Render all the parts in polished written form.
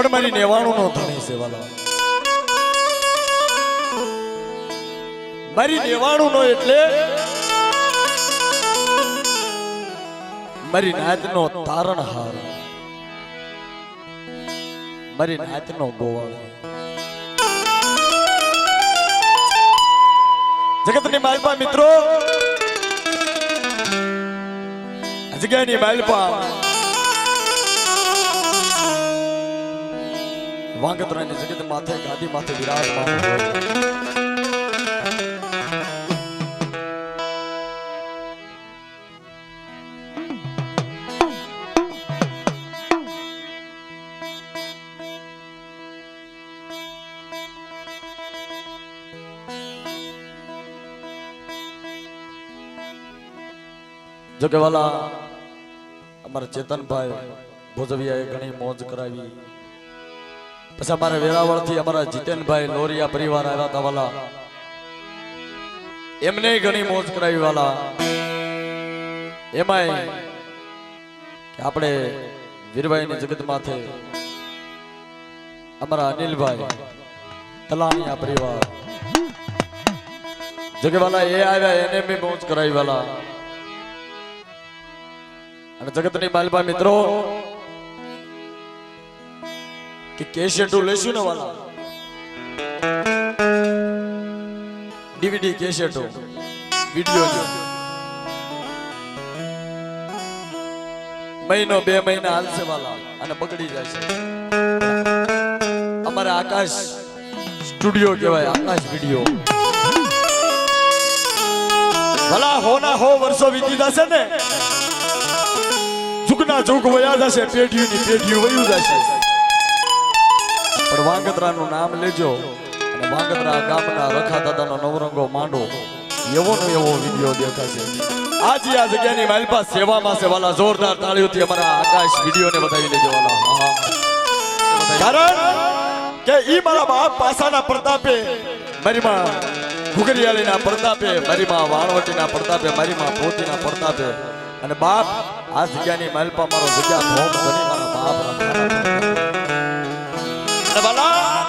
પણ મારી નેવાણું નો ધણી છે વાલા, મારી નેવાણું નો એટલે મારી નાત નો તારણહાર, મારી નાત નો ગોવાળ, જગતની માલપા મિત્રો, જગ્યાની માલપા વાંગત્રાની જગત માથે ગાદી માથે વિરાજમાન હોય. જો કે વાલા અમારા ચેતનભાઈ ભોજવિયાએ ઘણી મોજ કરાવી, પછી અમારા વેરાવળ થી અમારા જીતેનભાઈ લોરિયા પરિવાર આવ્યા હતા વાલા, એમને ઘણી મોજ કરાવી વાલા. એમાંય કે આપણે વીરભાઈની જગત માથે અમારા અનિલભાઈ તલાણીયા પરિવાર જો કે વાલા એ આવ્યા, એને બી મોજ કરાવી વાલા. અને જગતની માલપા મિત્રો કે કેસેટો લેશું ને વાલા, ડીવીડી કેસેટો વિડિયો મહિનો 2 મહિના હાલશે વાલા અને બગડી જાય છે. અમારે આકાશ સ્ટુડિયો કહેવાય, આકાશ વિડિયો વાલા. હોના હો વર્ષો વીતી જશે ને, જુગના જુગ વયા જશે, પેઢીઓની પેઢીઓ વયું જશે, પણ વાંગત્રાનું નામ લેજો અને વાંગત્રા ગામના રખા દાદાનો નવરંગો માંડો એવો નો એવો વિડિયો દેખાશે. આજે આ જગ્યાની માલપા સેવામાં છે વાલા, જોરદાર તાળીઓથી અમારા આકાશ વિડિયોને બતાવી લેજો વાલા. કારણ કે ઈ મારા બાપ પાસાના પ્રતાપે, મારી માં ઘુગરિયાળીના પ્રતાપે, મારી માં વાણવટીના પ્રતાપે, મારી માં પોતીના પ્રતાપે અને બાપ આ જગ્યાની માલપા મારો જગ્યા ભોગ ધણી મારા બાપ અને વાલા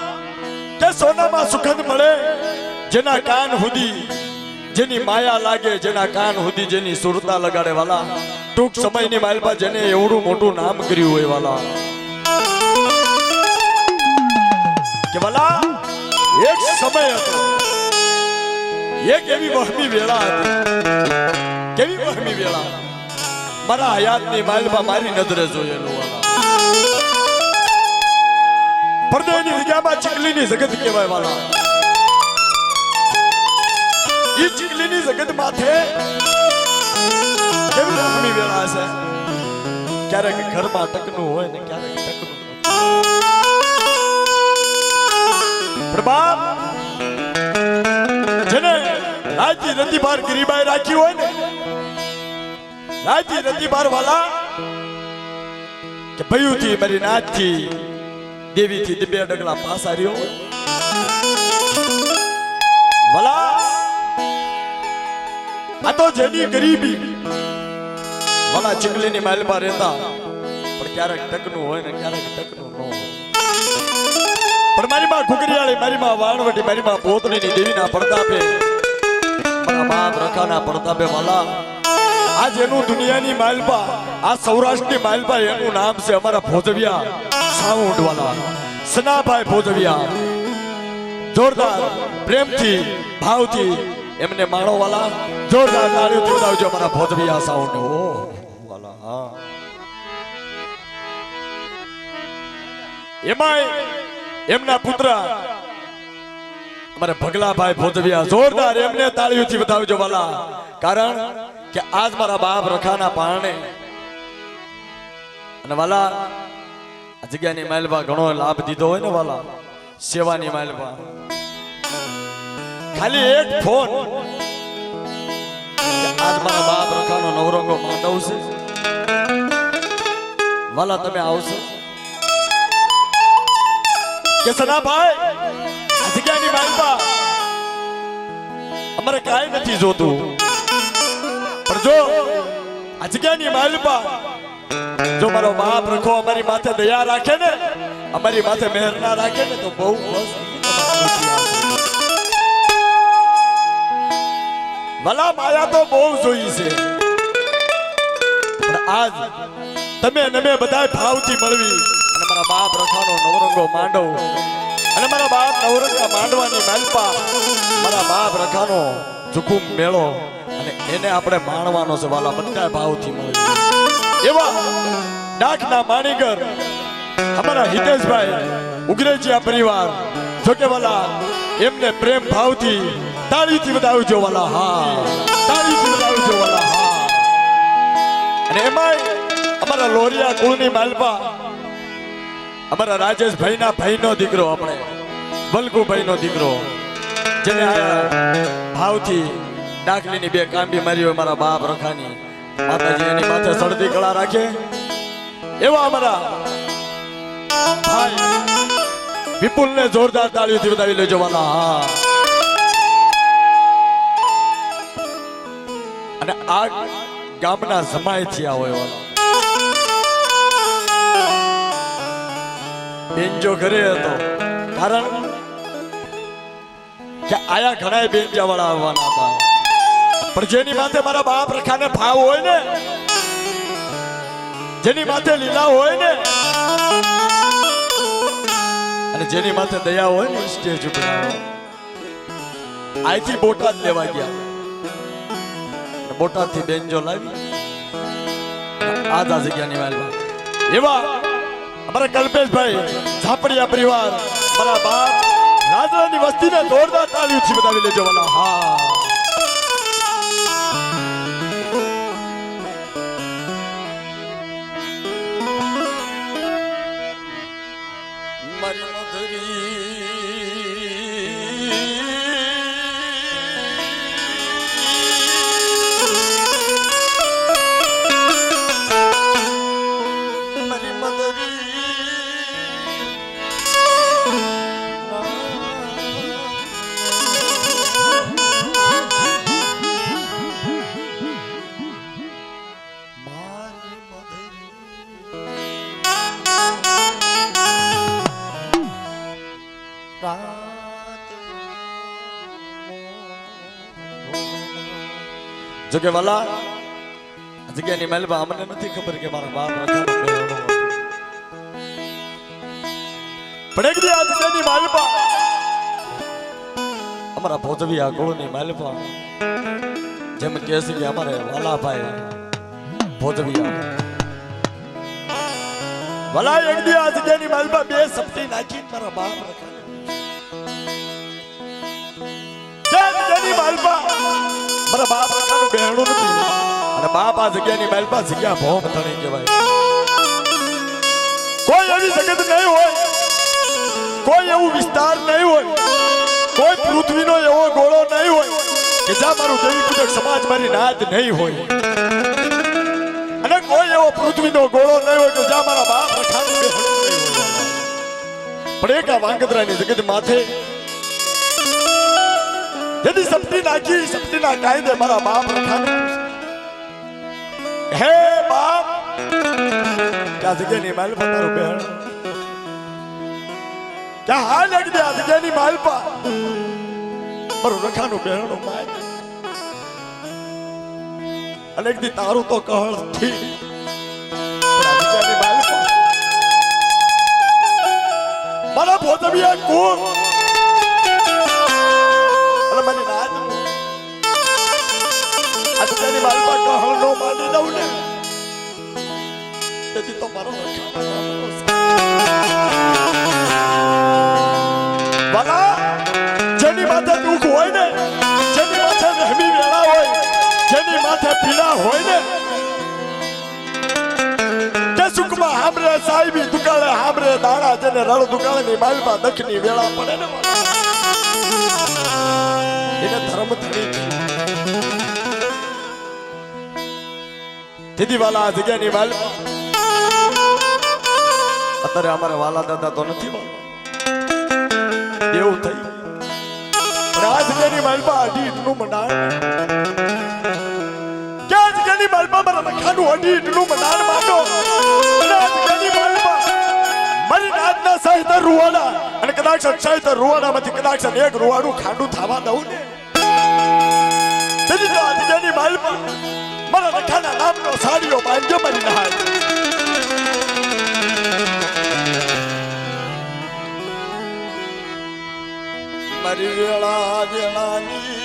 કે સોનામાં સુગંધ મળે, જેના કાન હુદી જેની માયા લાગે, જેના કાન હુદી જેની સુરતા લગાડે વાલા. ટૂંક સમયની માલપા જેને એવડું મોટું નામ કર્યું હોય વાલા, કે વાલા એક સમય હતો, એક એવી વહમી વેળા હતી, કેવી વહમી વેળા મારા હયાતની માલપા મારી નજરે જોયેલું વાલા. પરદેની જગ્યામાં ચીકલીની જગત કહેવાય વાલા. ઈ ચીકલીની જગત માથે કેવી વહમી વેળા છે, ક્યારેક ઘરમાં ટકનું હોય ને ક્યારેક ટકનું. પ્રભાત જેને રાજ્ય રતિભાર ગરીબાઈ રાખી હોય ને, રાજ્ય રતિભાર વાલા કે ભયુથી મારી નાથથી દેવીથી દિબ્યા ડગલા પાસા રહ્યો વાલા. આ તો જેની ગરીબી વાલા ચીકલીની માલમાં રહેતા, પણ ક્યારેક ટકનું હોય ને ક્યારેક ટકનું ન હોય. પણ મારી માં ઘુગરિયાળી, મારી માં વાણવટી, મારી માં પોતનીની દેવીના પ્રતાપે, મારા બાપ રખાના પ્રતાપે વાલા આજ એનું દુનિયાની માલપા, આ સૌરાષ્ટ્રની માલપા એનું નામ છે અમારા ભોજવિયા સાઉન્ડ વાલા, સનાભાઈ ભોજવિયા. જોરદાર પ્રેમથી ભાવથી એમને માણો વાલા, જોરદાર તાળીઓથી વધાવજો અમારા ભોજવિયા સાઉન્ડ ઓ વાલા. હા એમાંય એમના પુત્ર અમારે ભગલાભાઈ ભોજવિયા, જોરદાર એમને તાળીઓથી વધાવજો વાલા. કારણ કે આજ મારા બાપ રખાના પારણે અને વાલા આ જગ્યાની માલપા ઘણો લાભ દીધો હોય ને વાલા, સેવાની માલપા ખાલી એક ફોન, આજ મારા બાપ રખાનો નવરંગો માંડવ છે વાલા, તમે આવશો કે સનાભાઈ આ જગ્યાની માલપા અમારે કાંઈ નથી જોતું, પણ જો આ જગ્યાની માલપા જો મારો બાપ રખો અમારી માથે દયા રાખે ને, અમારી માથે મહેર ના રાખે ને તો બહુ બસ ભલા માયા તો બહુ જોઈ છે પણ આજ તમે અને મેં બધા ભાવથી મળવી અને મારા બાપ રખાનો નવરંગો માંડવ અને મારા બાપ નવરંગા માંડવાની માલપા મારા બાપ રખાનો જુકુમ મેળો અને એને આપણે માણવાનો છે વાલા બધા ભાવથી મળવી એવા ડાકના માણીગર અમારા હિતેશભાઈ ઉગ્રેજીયા પરિવાર જોકે વાલા એમને પ્રેમ ભાવથી તાળીથી વધાવજો વાલા હા તાળીથી વધાવજો વાલા હા અને એમાંય અમારા લોરિયા કુળની માલપા અમારા રાજેશભાઈના ભાઈનો દીકરો આપણે વલકુભાઈનો દીકરો જેને ભાવથી ડાકલીની બે કાંબી મારી હોય મારા બાપ રખાની માતાજી એની માથે સળદી કળા રાખે એવા અમારા ભાઈ વિપુલને જોરદાર તાળીઓથી વધાવી લેજો વાલા હા અને આ ગામના જમાય થયા હોય વાલા બેનજો ઘરે હતો કારણ કે આયા ઘણા બેનજા વાળા આવવાના હતા પણ જેની માથે મારા બાપ રખાને ભાવ હોય ને જેની માથે લીલા હોય ને અને જેની માથે દયા હોય ને સ્ટેજ ઉપર આઈથી બોટાદ લેવા ગયા બોટાદ થી બેનજો લાવી આધા જગ્યાની વાલમાં એવા અમારા કલ્પેશભાઈ ઝાપડિયા પરિવાર મારા બાપ રાજવાની વસ્તીને જોરદાર તાળીઓથી વધાવી લેજો વાલા હા મારી મધરી જો કે વાલા જગ્યાની મહેલમાં અમને નથી ખબર કે મારા બાપ રખાનો બેહણો પણ એક દી આ જગ્યાની મહેલમાં અમારા ભોજવી આ ગોળની મહેલમાં જેમ કહે છે કે અમારે વાલાભાઈ ભોજવી વાલા એક દી આ જગ્યાની મહેલમાં બે સપટી નાખી મારા બાપ રખાનો મહેલમાં મારા બાપ રખાનું બેહણું નથી અને બાપ આ જગ્યાની મહેલમાં જગ્યા ભોમ થણી કહેવાય કોઈ એવી જગત નહીં હોય કોઈ એવું વિસ્તાર નહીં હોય કોઈ પૃથ્વીનો એવો ગોળો નહીં હોય કે જ્યાં મારું દેવી પૂજક સમાજ મારી નાદ નહીં હોય અને કોઈ એવો પૃથ્વીનો ગોળો નહીં હોય કે જ્યાં મારા બાપ રખાનું બેહણું નહીં હોય પણ એક આ વાંગદરાની જગત માથે यदि सपनी नाची सपनी ना कायदे मारा बाप रखाने हे बाप क्या जगह नहीं माल पर तारो बहन क्या हाल लग दे जगह नहीं माल पर पर रखानो बहनो माय अनेक दी तारू तो कहल थी जगह नहीं माल पर मारा भोजबिया कौन મને નાદ આ તેની માલપા કહળ નો માની દઉં ને તેથી તો મારો વાલા જેની માથે દુઃખ હોય ને જેની માથે વહેમી વેળા હોય જેની માથે પીડા હોય ને કે સુખમાં હામરે સાહેબી દુકાળે હામરે દાણા જેને રળ દુકાળે ની માલપા દખની વેળા પડે ને એને ધર્મ ધણી દીદી વાલા આ જગ્યાની વાલ અત્યારે અમારે વાલા દાદા તો નથી એવું થઈ પણ આ જગ્યાની માલપા અઢીટનું મંડાણ કે આ જગ્યાની માલપા મારા લખાનું અઢીટનું મંડાણ માંડો અને આ જગ્યાની માલપા મારી નાદના સાહિત્ય રૂવાડા અને કદાચ સાહિત્ય રૂવાડામાંથી કદાચ એક રૂવાડું ખાંડું થવા દઉં ને તેથી તો આજની માલમાં મારા રખાના નામનો સાડીઓ બાંધ્યો મારી નહાય મારી વેળા વેળાની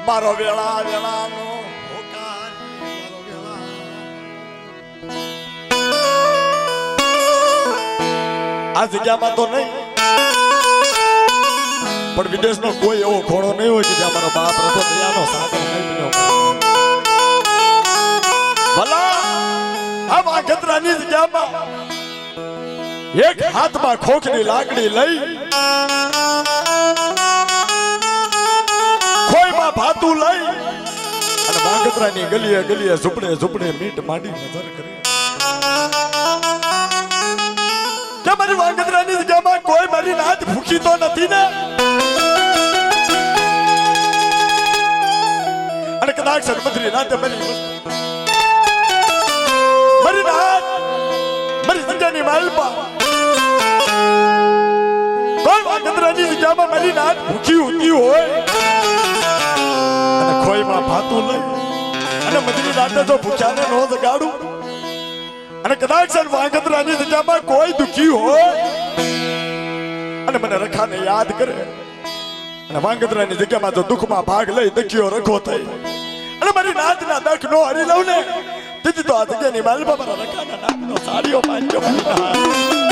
મારો વેળા વેળાનો હોકાર મારો વેળા આ જગ્યામાં તો નહીં પણ વિદેશનો કોઈ એવો ખોણો નહીં હોય કે જ્યાં મારો બાપ રતો દયાનો સાગર નહીં બન્યો ભલા આ વાઘતરાની જગ્યામાં એક હાથમાં ખોખની લાકડી લઈ ભાતું લઈ અને વાંગત્રાની ગલીએ ગલીએ ઝૂંપડે ઝૂંપડે મીટ માંડી નજર કરી કે મારી વાંગત્રાની જગ્યામાં કોઈ મારી નાત ભૂખી તો નથી ને અને કદાચ સન્મત્રી નાતે મારી નાત મારી જગ્યાની માલપા કોઈ વાંગત્રાની જગ્યામાં મારી નાત ભૂખી હોતી હોય ખોઈમાં ભાતું લઈ અને મજરી રાતે જો ભૂખ્યાને નો જગાડું અને કદાચ વાંગત્રાની જગ્યામાં કોઈ દુખી હોય અને મને રખાને યાદ કરે અને વાંગત્રાની જગ્યામાં જો દુઃખમાં ભાગ લઈ દખીઓ રખો થઈ અને મારી નાતના દખ નો હરી લઉં ને તેથી તો આ જગ્યાની માલમાં મારા રખાના નામનો સાડીઓ બાંધ્યો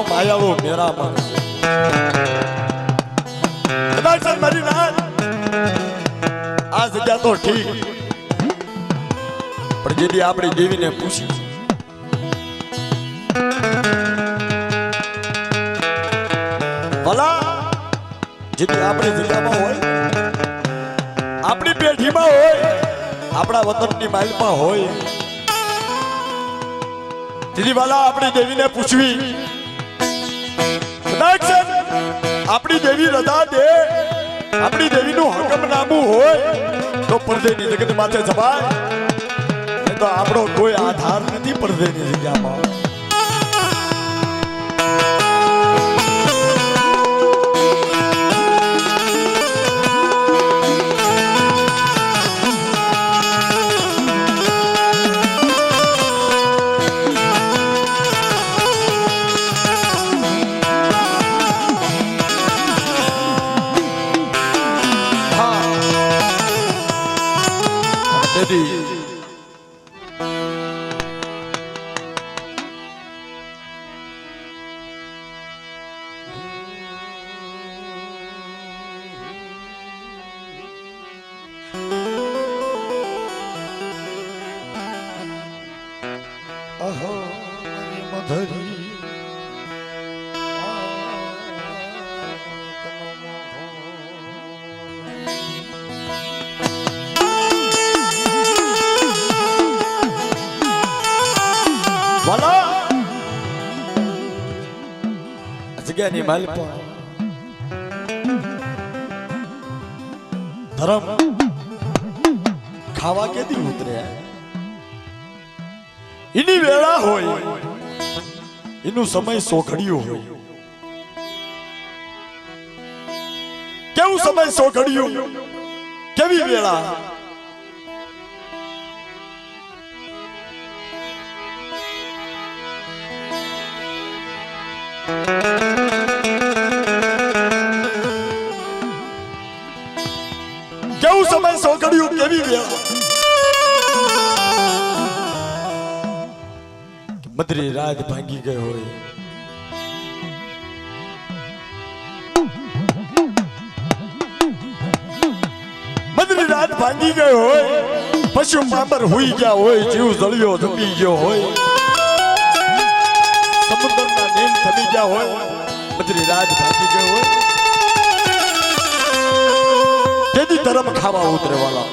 માયાળો મેરા માણસ કદાચ મારી નાત આ જગ્યા તો ઠીક પણ જેથી આપણી દેવીને પૂછી ભલા જેથી આપણી જગ્યામાં હોય આપણી પેઢીમાં હોય આપણા વતનની માલમાં હોય દીદી વાલા આપણી દેવીને પૂછવી આપણી દેવી રજા દે આપણી દેવીનું હકમનામું હોય તો પડદેની જગત માથે જવાય તો આપણો કોઈ આધાર નથી પડદેની જગ્યામાં અહો મધરી જગ્યાની માલપા ધર્મ ખાવા કેદી ઉતરે એની વેળા હોય એનું સમય સોઘડિયું હોય. કેવું સમય સોઘડિયું, કેવી વેળા. કેવું સમય સોઘડિયું, કેવી વેળા. મધરી રાત ભાંગી ગઈ હોય. મધરી રાત ભાંગી ગઈ હોય. પશુ પાંબર હુઈ ગયા હોય. જીવ જળિયો જપી ગયો હોય. સમુદ્રના નીલ થમી ગયા હોય. મધરી રાત ભાંગી ગઈ હોય. તેની ધર્મ ખાવા ઉતરે વાળા.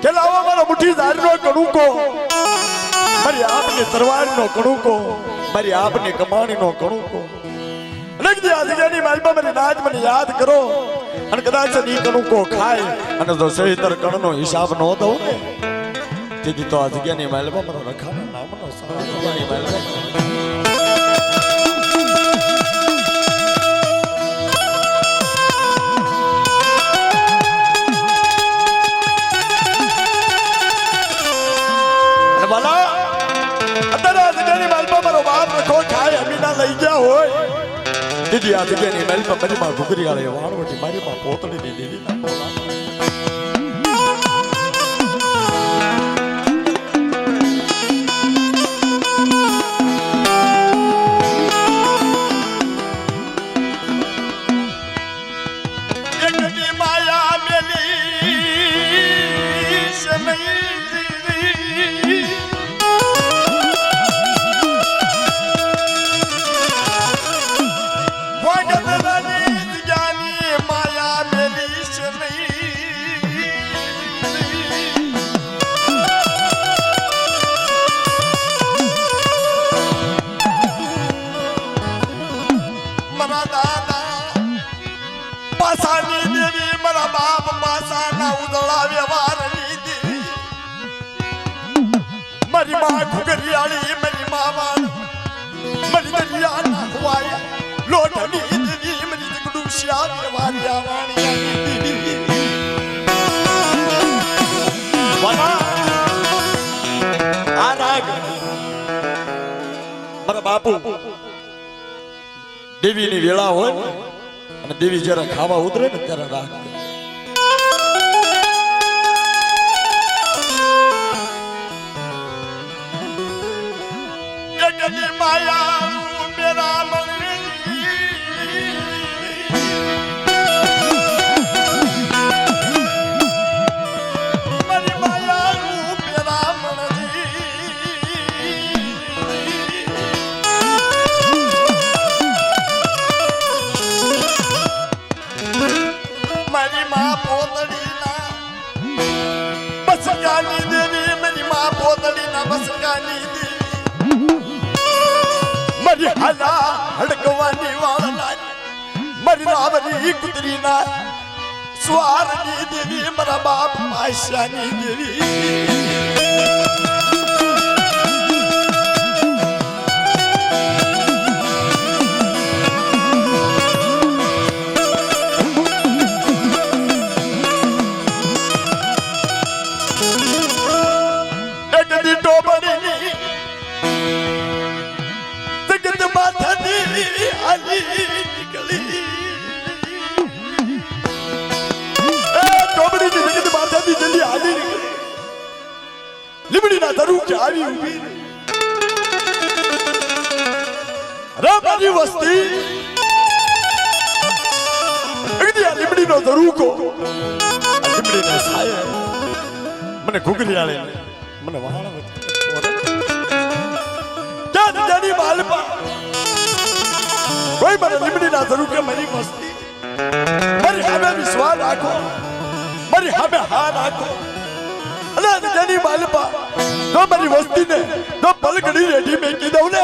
કે લાવો મારો મુઠ્ઠીદારનો કણુકો, મારી આપની તરવારનો કણુકો, મારી આપની કમાણીનો કણુકો. લગતી આ જગ્યાની માલમાં મારી નાચ મને યાદ કરો. અને કદાચ ઈ કણુકો ખાય અને જો સહીતર કણનો હિસાબ ન દઉં ને, તેથી તો આ જગ્યાની માલમાં મારો રખાના નામનો સારા જગ્યાની માલમાં લઈ ગયા હોય. દીદી આ જગ્યાની મહેલમાં મારી માં ઘુઘરી આળે વાણવટી મારી માં પોતડીની દેવી ના બોલા. એકની માયા મેલી સમય મારી માં ઘુઘરિયાળી, મારી માવા મારી દરિયા નાખવાય લોટની દેવી, મારી જગડું શ્યામ વારિયા વાણિયા. આ રાગ મારા બાપુ દેવીની વેળા હોય અને દેવી જયારે ખાવા ઉતરે ને ત્યારે રાગ માયા મેરા મારી માયા મેરા મારી મા પોતડીના બસકાની દેવી, મારી મા પોતડીના બસકાની દેવી, મારી હાલા હડકવાની વાળના, મારી રાવરી કુતરીના સ્વારની દેવી, મારા બાપ પાશાની દેવી. એકદી ટોપડીની લીમડીના ધરુકે આવી ઊભી રામાની વસ્તી. લીમડીનો ધરુકો, લીમડીના સાયા મને ઘુઘરી આળે મને વાળા માલપા કોઈ મને લીમડીના ધરુકે મારી મસ્તી, મારી સામે વિશ્વાસ રાખો, મારી સામે હા રાખો. અને જેની માલપા જો મારી વસ્તીને જો પલકડી રેડી મેકી દઉં ને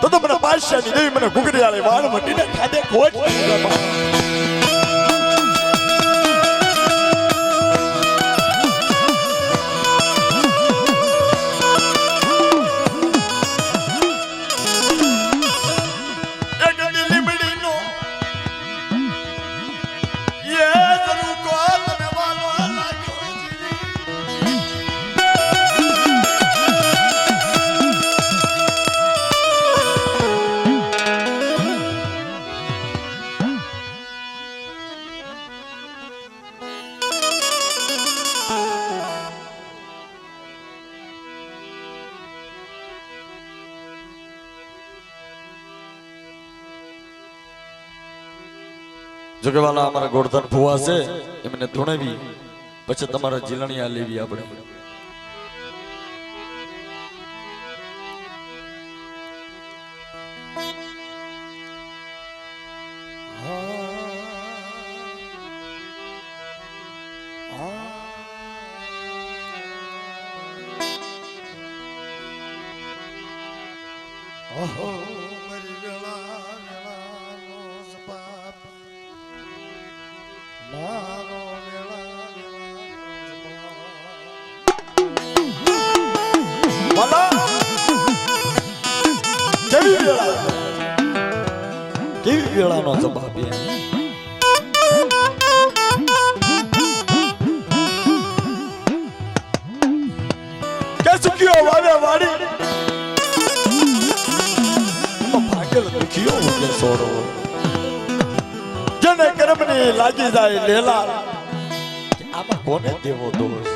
તો મને પાશાની દેવી મને ઘુઘરી આળે વાળ મટીને ખાધે ખોટ. જો કે વાલા અમારા ગોરધન ફુવા છે એમને ધૂણવી પછી તમારા જીલણિયા લેવી આપણે ઓહો મરી વેળા વેળાનો સપાપ મારો વેળા વાલા કેવી વેળાનો જવાબ કે સુખ્યો વાવે વાડી દુખિયો મને સોરો જને કર્મની લાગી જાય લેલા આમાં કોને દેવો દોષ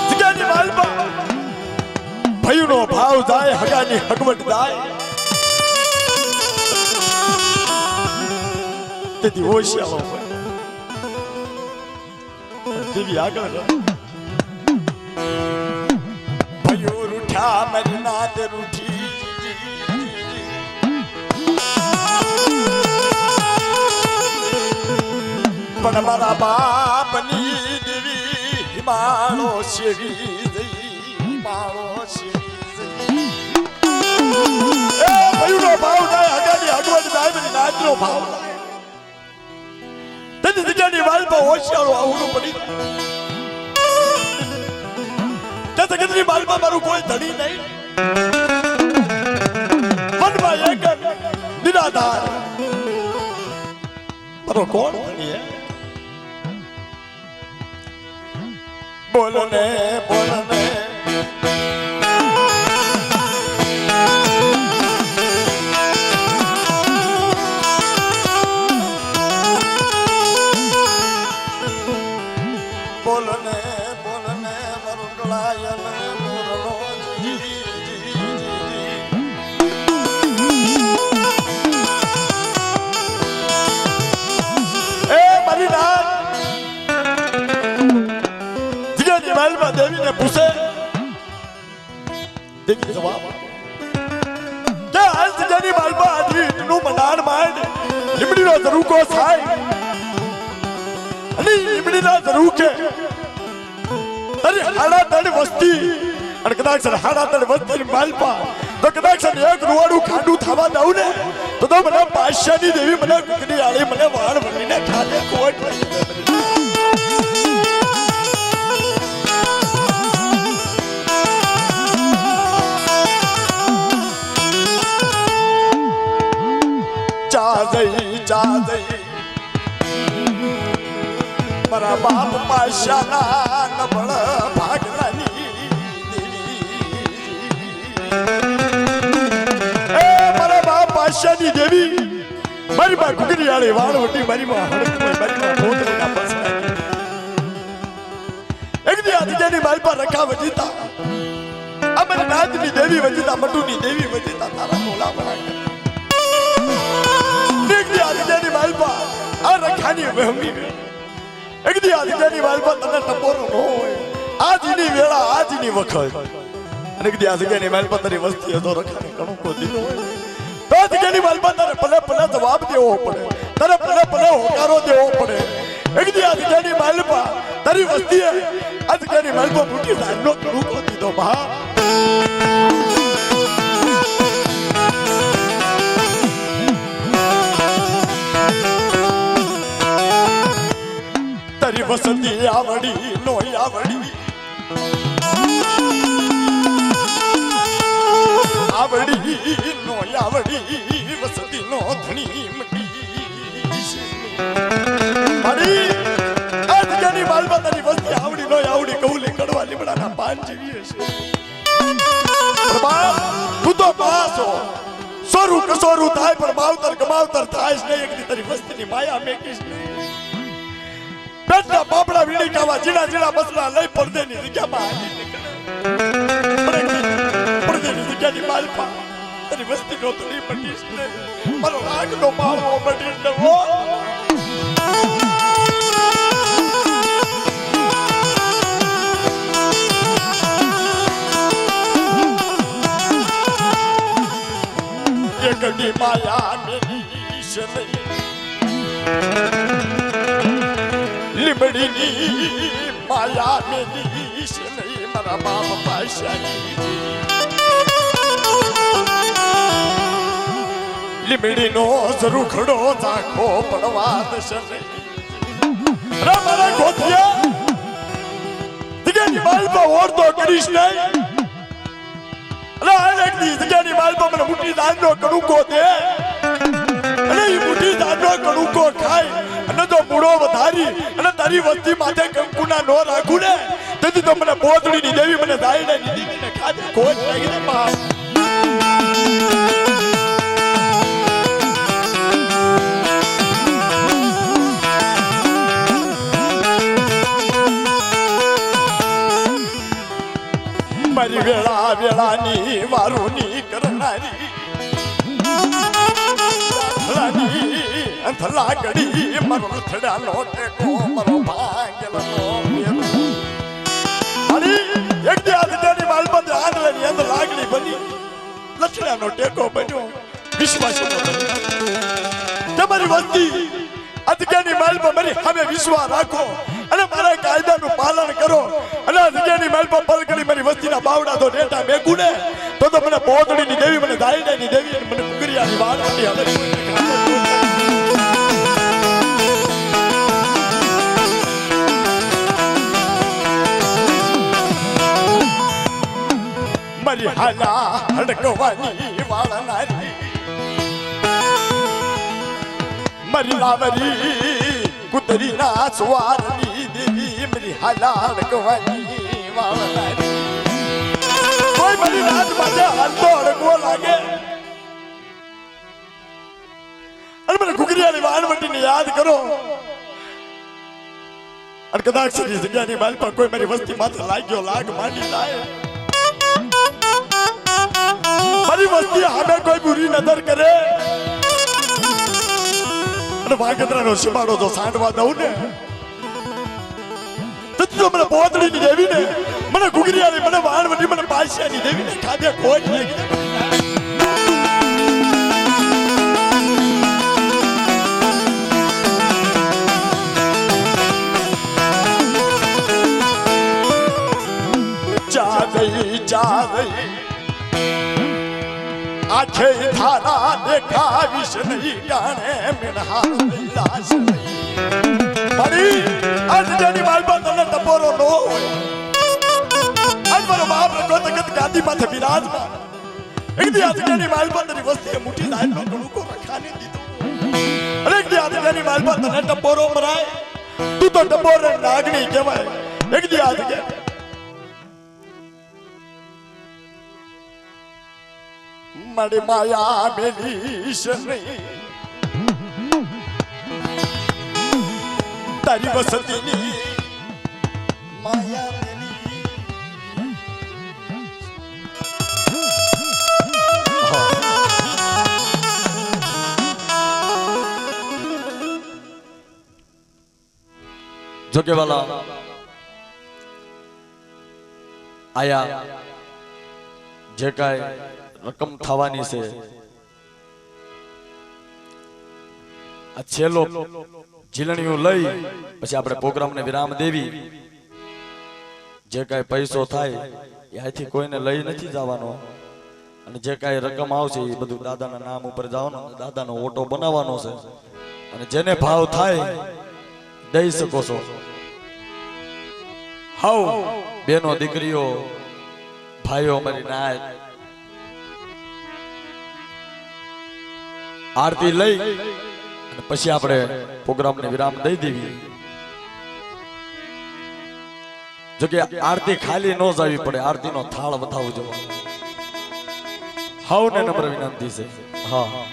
જગ્યાની માલમાં ભયુનો ભાવ જાય હગાની હગવટ જાય તેથી હોશિયારો દેવી આગળ મરી નાદ રૂઠી પણ મારા બાપની દેવી હિમાળો શેરી જઈ હિમાળો શેરી જઈ ભયુનો ભાવ જાય હગાની હગવટ જાય બધી નાદનો ભાવ જાય તેની જગ્યાની વાલમાં હોશિયારો આવડું પડી જગતની બાલમાં મારું કોઈ ધણી નહીં મનમાં એક નિરાધાર મારો કોણ ધણી હે બોલો ને દેવી ને પૂછે દેવી જવાબ કે હાલ જની માલબા આજી નું મનાણ માંડ લીમડીનો ઝરૂકો થાય અને લીમડીના ઝરૂકે અરે હાડા તડ વસ્તી અને કદાચ હાડા તડ વસ્તી માલપા તો કદાચ એક રૂવાડું ખાંડું થવા દઉં ને તો મને પાશાની દેવી મને કુકડી આળી મને વાળ વળીને ખાલે કોટ ચાદઈ મારા બાપ પાશાના નબળ ભાગલાની દેવી મારા બાપ પાશાની દેવી મારી માં કુકરી આળી વાળવટી મારી માં હડકમાં મારી માં ભોતરીના ફસાય એક દી આદિજાની માલ પર રખા વજીતા અમર નાદની દેવી વજીતા મટુની દેવી વજીતા તારા બોલા બના આદિજાની માલપા આ રખાની વહમી એક દી આદિજાની માલપા તને ટપોરો ન હોય આજની વેળા આજની વખત અને એક દી આદિજાની માલપા તારી વસ્તી હતો રખાને ઘણો કો દીધો હોય તો આદિજાની માલપા તારે ભલે ભલે જવાબ દેવો પડે તારે ભલે ભલે હોકારો દેવો પડે એક દી આદિજાની માલપા તારી વસ્તીએ આદિજાની માલપા મૂકી ધાનનો ઘણો કો દીધો બા વસતી આવડી નો આવડી નો આવડી વસતી નો ધણી મારી આજની બાલમાં તારી વસ્તી આવડી નો આવડી કૌલી કડવા લીમડાના પાન જેવી હશે પ્રભા તું તો પાસો સોરું કસોરું થાય પણ માવતર ગમાવતર થાય જ નહીં એકદી તારી વસ્તીની માયા મેકીશ નહીં પેટના બાપડા વીણી કાવા જીણા જીણા બસલા લઈ પડદેની જગ્યામાં હાલી નીકળે પણ જગ્યાની માલપા તારી વસ્તી નો તળી પટીશ ને મારો રાગ નો પાળવો પટીશ ને ઓ એકડી માયા મેરી શનઈ લીમડીની માયા મેરી શનઈ મારા બાપ પાશાની લીમડીનો ઝરૂખડો ઝાખો પડવા દશનઈ રે મારા ગોતિયા દિગાની માલપા ઓરતો કરીશ નહીં અરે એક દી જગ્યાની માલપા મને મુઠ્ઠી દાનનો કણુકો દે અને એ મુઠ્ઠી દાનનો કણુકો ખાય અને તો મૂળો વધારી અને તારી વસ્તી માથે કંકુના નો રાખું ને તેથી તો મને પોતડીની દેવી મને દાઈને દીદીને ખાધે કોઈ લાગી ને બાપ મારી વેળા વેળાની વારુની કરનારી અંથલા ગડી મારો થડાનો ટેકો મારો ભાંગેલો મારી એક દી આદિત્યની માલપત આંગળની અંદર લાગણી બની લથડાનો ટેકો બન્યો વિશ્વાસ તમારી વસ્તી આદિત્યની માલપત મારી હવે વિશ્વાસ રાખો અને મારા કાયદાનું પાલન કરો અને જગ્યાની માલ પર પલકડી મારી વસ્તીના બાવડા તો ડેટા મેકુને તો મને પોતડીની દેવી મને દાઈડાની દેવી અને મને કુકરિયાની વાળવાની હવે મારી હાલા હડકવાની વાળનારી મારી લાવરી કુતરીના સ્વારની દેવી મારી હાલા હડકવાની વાળનારી કોઈ મારી રાત માટે હાલતો હડકવો લાગે અને મને કુકરિયાની વાળવટીને યાદ કરો અને કદાચ સરી જગ્યાની માલપા કોઈ મારી વસ્તી માથે લાગ્યો લાગ માંડી જાય મારી વસ્તી સામે કોઈ બુરી નજર કરે અને વાગેતરાનો શિમાડો જો સાંડવા દઉં ને તો મને પોતડીની દેવી ને મને ઘુગરિયાની મને વાણવટી મને પાછિયાની દેવી ને ખાધે ખોટ લાગી ચાદઈ આખે ધારા દેખાવીશ નહીં જાણે મિનહા લાશ મારી આજની માલપા તને ટપોરો નો હોય આજ મારો બાપ રગો તકત ગાદી માથે બિરાજમાન એક દી આજની માલપા તની વસ્તીએ મુઠ્ઠી દાયનો કણુકો રખાને દીધો અને એક દી આજની માલપા તને ટપોરો મરાય તું તો ટપોરે નાગણી કહેવાય એક દી આજે મારી માયા મેલી શરણી તારી વસતીની માયા મેલી જો કે વાલા આયા જે કાય રકમ થવાની છે આ છેલ્લો જીલણીઓ લઈ પછી આપણે પ્રોગ્રામને વિરામ દેવી જે કાંઈ પૈસો થાય એ અહીંથી કોઈને લઈ નથી જવાનો અને જે કાંઈ રકમ આવશે એ બધું દાદાના નામ ઉપર જવાનો દાદાનો ઓટો બનાવવાનો છે અને જેને ભાવ થાય દઈ શકો છો હાઉ બેનો દીકરીઓ ભાઈઓ અમારી નાય આરતી લઈ અને પછી આપણે પ્રોગ્રામને વિરામ દઈ દેવી જો કે આરતી ખાલી ન જાવી પડે આરતીનો થાળ વધાવો જો હાઉને નમ્ર વિનંતી છે હા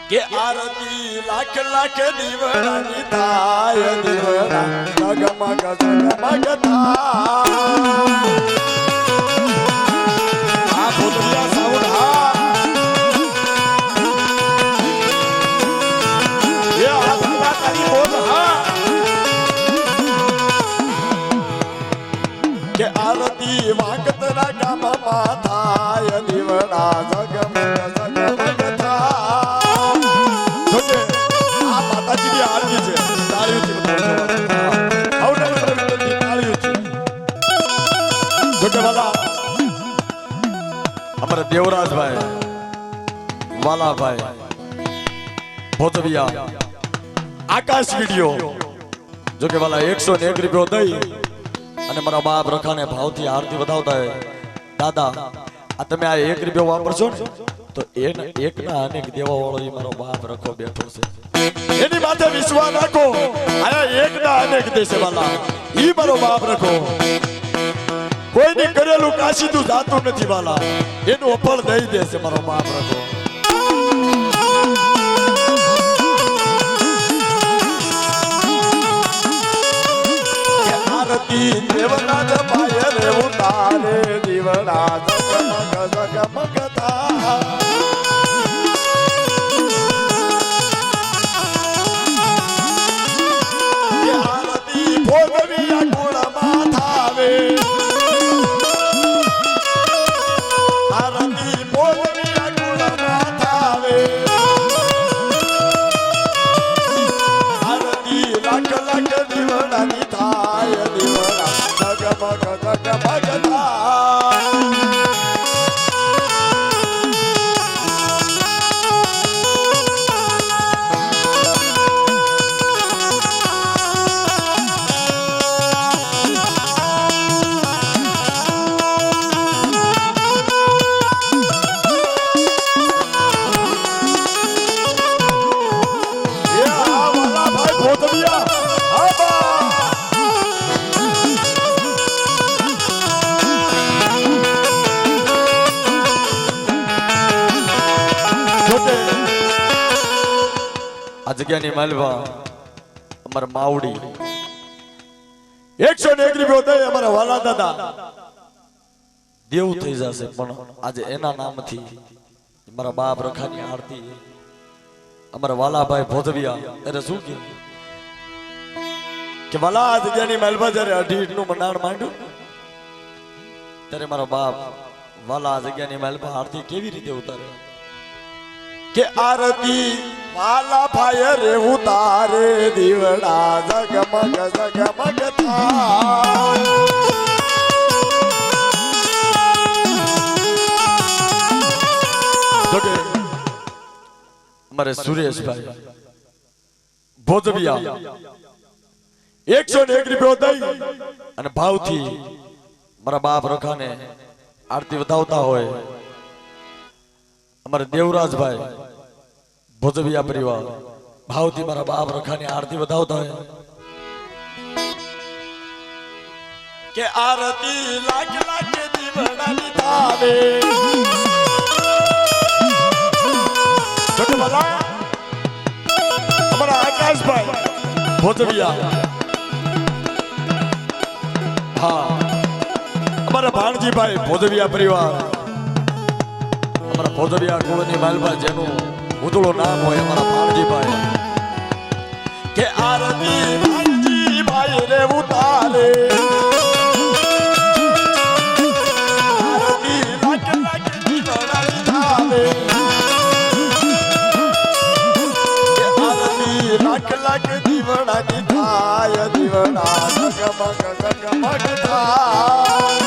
કે આરતી લાખ લાખ દીવડાની થાય દીવડા જગમગ જગમગ થાય કે આરતી વાંકતરા ગામમાં થાય દીવડા જગમગ જગમગ થાય જોકે આ માતાજીની આરતી છે તાળીઓથી જોકે વાલા અમારા દેવરાજભાઈ વાલાભાઈ ભોતવિયા આકાશ વિડિયો જોકે વાલા 101 રૂપિયો દઈ અને મારા બાપ રખાને ભાવથી આરતી વધાવતા હે દાદા આ તમે આ 1 રૂપિયો વાપરશો ને તો એકના અનેક દેવા વાળો ઈ મારો બાપ રખો બેઠો છે એની માથે વિશ્વાસ રાખો આ એકના અનેક દેશે વાલા ઈ મારો બાપ રખો કોઈની કરેલું કાશીતું જાતું નથી વાલા એનું અફળ દઈ દેશે મારો બાપ રખો આરતી દેવરાજ ભાઈ રે ઉતારે દીવડા જગમગ જગમગ થાય આરતી ભોગવી ગુણમાં થાવે આરતી ભોગવી ગુણમાં થાવે આરતી લાખ લાખ દીવડાની થાય દીવડા જગમગ જગમગ થાય આ જગ્યાની માલવા અમારા માવડી 101 રૂપિયો દઈ અમારા વાલા દાદા દેવું થઈ જશે પણ આજે એના નામથી મારા બાપ રખાની આરતી અમારા વાલાભાઈ ભોધવિયા અરે શું કે વાલા આ જગ્યાની માલવા જ્યારે 18 નું મંડાણ માંડ્યું ત્યારે મારા બાપ વાલા આ જગ્યાની માલવા આરતી કેવી રીતે ઉતારે કે આરતી વાલા ભાઈ રે ઉતારે દીવડા જગમગ જગમગ થાય જોકે અમારે સુરેશભાઈ ભોજવિયા 101 રૂપિયો દઈ અને ભાવથી મારા બાપ રખાને આરતી વધાવતા હોય અમારે દેવરાજભાઈ ભોજવિયા પરિવાર ભાવથી મારા બાપ રખાની આરતી વધાવતા હોય કે આરતી લાખ લાખ દીવડાની થાવે અમારા આકાશભાઈ ભોજવિયા હા અમારા ભાણજીભાઈ ભોજવિયા પરિવાર અમારા ભોજવિયા કુળની માલબા જેનું ઉદળું નામ હોય અમારા ભાણજીભાઈ કે આરતી ભાણજીભાઈ રે ઉતારે આરતી લાખ લાખ દીવડાની થાવે કે આરતી લાખ લાખ દીવડાની થાય દીવડા જગમગ જગમગ થાય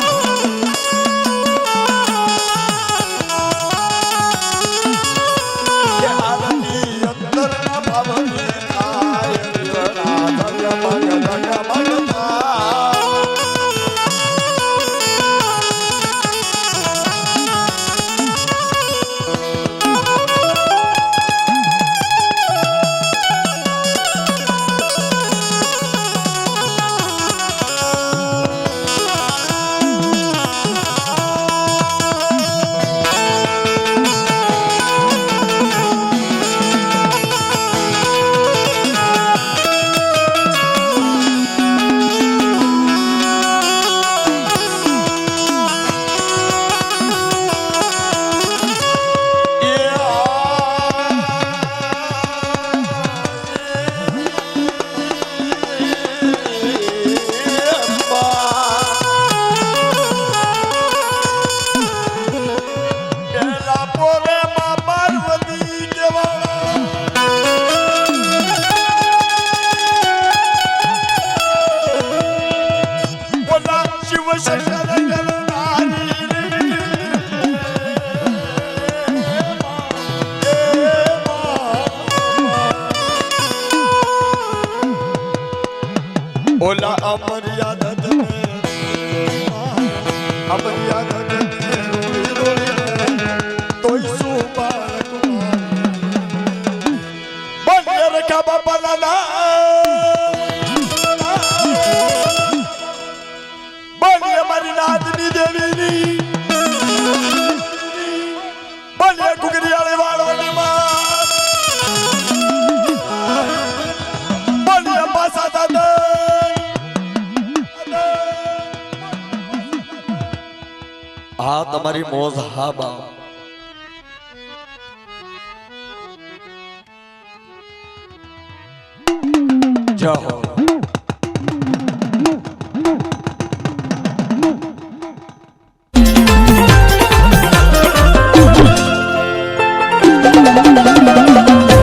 શંકર ગણનારી ઓલા અમર યાદ અમર યાદ તોય શું બાળક બોલે રખા બાપા ના બોલે મારી નાદની દેવીની બોલે ઘુઘરીયાળી વાળવાની માં બોલે પાસા દાદા હા તમારી મોજ હા બા જાઓ